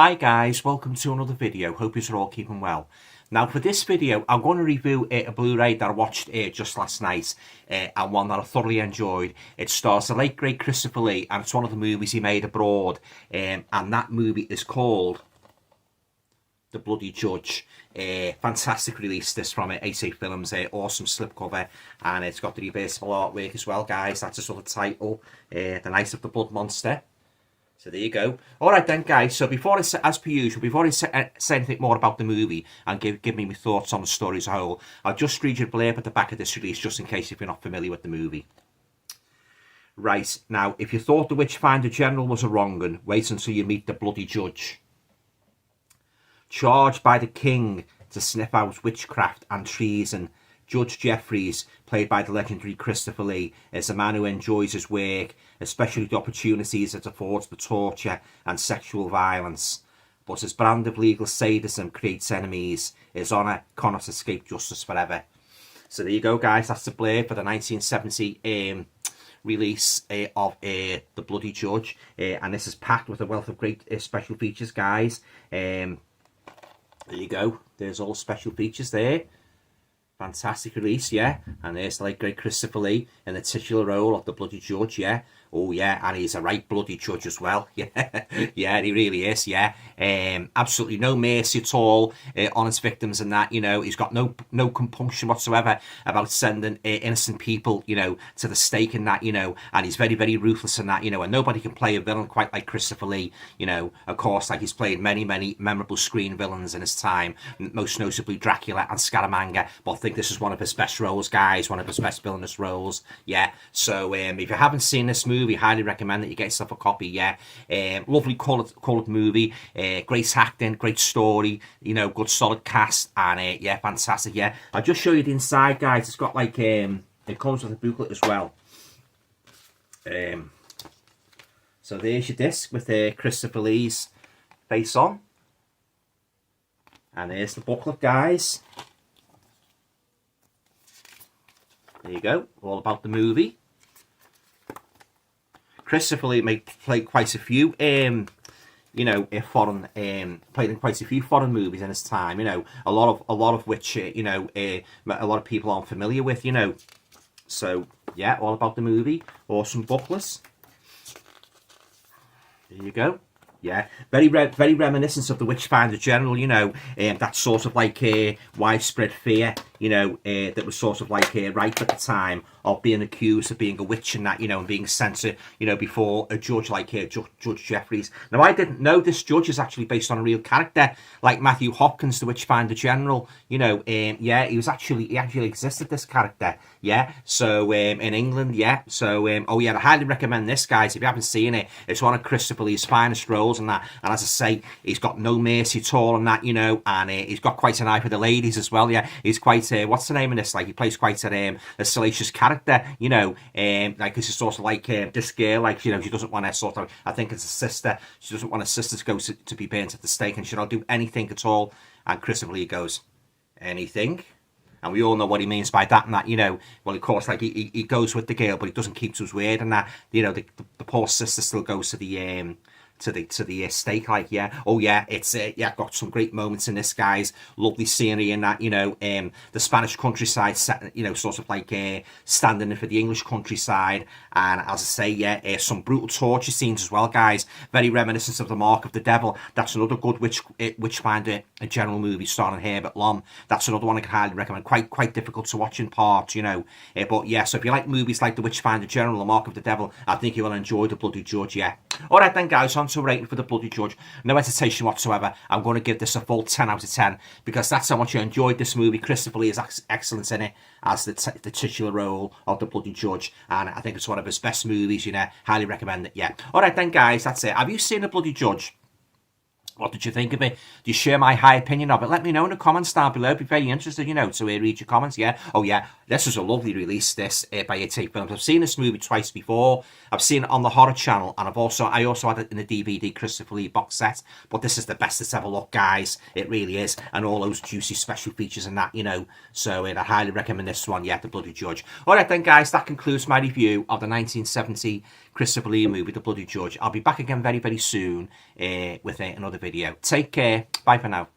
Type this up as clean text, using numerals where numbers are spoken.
Hi guys, welcome to another video. Hope you're all keeping well. Now for this video, I'm going to review a Blu-ray that I watched just last night, and one that I thoroughly enjoyed. It stars the late great Christopher Lee, and it's one of the movies he made abroad, and that movie is called The Bloody Judge. Fantastic release this from A.T. Films, awesome slipcover, and it's got the reversible artwork as well, guys. That's just the title, The Night of the Blood Monster. So there you go. All right then, guys. So before I, as per usual, before I say anything more about the movie and give me my thoughts on the story as a whole, I'll just read you a blurb at the back of this release, just in case if you're not familiar with the movie. Right, now, if you thought the Witchfinder General was a wrong 'un, wait until you meet the Bloody Judge. Charged by the king to sniff out witchcraft and treason, Judge Jeffries, played by the legendary Christopher Lee, is a man who enjoys his work, especially the opportunities it affords for torture and sexual violence. But his brand of legal sadism creates enemies. His honour cannot escape justice forever. So there you go, guys. That's the blurb for the 1970 release of The Bloody Judge. And this is packed with a wealth of great special features, guys. There you go. There's all special features there. Fantastic release, yeah. And there's the late great Christopher Lee in the titular role of the Bloody Judge, yeah. Oh, yeah, and he's a right bloody judge as well, yeah. Yeah, he really is, yeah. Absolutely no mercy at all on his victims and that, you know. He's got no compunction whatsoever about sending innocent people, you know, to the stake and that, you know. And he's very, very ruthless in that, you know. And nobody can play a villain quite like Christopher Lee, you know. Of course, like he's played many, many memorable screen villains in his time, most notably Dracula and Scaramanga. But I think this is one of his best roles, guys, one of his best villainous roles, yeah. So if you haven't seen this movie, highly recommend that you get yourself a copy, yeah. Lovely colored movie, great acting, great story, you know, good solid cast, and yeah, fantastic, yeah. I'll just show you the inside, guys. It's got like it comes with a booklet as well. So there's your disc with Christopher Lee's face on, and there's the booklet, guys. There you go, all about the movie. Christopher Lee played quite a few, you know, played in quite a few foreign movies in his time. You know, a lot of which, you know, a lot of people aren't familiar with. You know, so yeah, all about the movie. Awesome booklets. There you go. Yeah, very reminiscent of the Witchfinder General, you know, that sort of like widespread fear, you know, that was sort of like right at the time of being accused of being a witch and that, you know, and being sent to, you know, before a judge like Judge Jeffries. Now, I didn't know this judge is actually based on a real character like Matthew Hopkins, the Witchfinder General, you know. Yeah, he actually existed, this character, yeah. So in England, yeah. So oh yeah, I highly recommend this, guys. If you haven't seen it, it's one of Christopher Lee's finest roles and that. And as I say, he's got no mercy at all and that, you know. And he's got quite an eye for the ladies as well, yeah. He's quite what's the name of this? Like, he plays quite a salacious character, you know. Like, this is sort of like this girl, like, you know, she doesn't want her sort of, I think it's a sister, she doesn't want her sister to go to be burnt at the stake, and she'll do anything at all. And Christopher Lee goes, anything? And we all know what he means by that and that, you know. Well, of course, like, he goes with the girl, but he doesn't keep to his word and that, you know. The poor sister still goes to the stake, like, yeah. Oh yeah, it's yeah, got some great moments in this, guys. Lovely scenery in that, you know. The Spanish countryside set, you know, sort of like standing in for the English countryside. And as I say, yeah, some brutal torture scenes as well, guys. Very reminiscent of The Mark of the Devil. That's another good Witchfinder General movie starring Herbert Lom. That's another one I can highly recommend. Quite difficult to watch in parts, you know. But yeah, so if you like movies like The Witchfinder General, The Mark of the Devil, I think you will enjoy The Bloody Judge, yeah. All right then, guys, on to rating for The Bloody Judge. No hesitation whatsoever. I'm going to give this a full 10 out of 10 because that's how much I enjoyed this movie. Christopher Lee is excellent in it as the titular role of The Bloody Judge, and I think it's one of his best movies, you know. Highly recommend it, yeah. All right then, guys, that's it. Have you seen The Bloody Judge? What did you think of it? Do you share my high opinion of it? Let me know in the comments down below. I'd be very interested, you know, to read your comments, yeah. Oh, yeah, this was a lovely release, this, by A.T. Films. I've seen this movie twice before. I've seen it on the horror channel, and I also had it in the DVD Christopher Lee box set. But this is the best it's ever looked, guys. It really is. And all those juicy special features and that, you know. So I highly recommend this one, yeah, The Bloody Judge. All right, then, guys, that concludes my review of the 1970 Christopher Lee movie, The Bloody Judge. I'll be back again very, very soon with another video. video. Take care. Bye for now.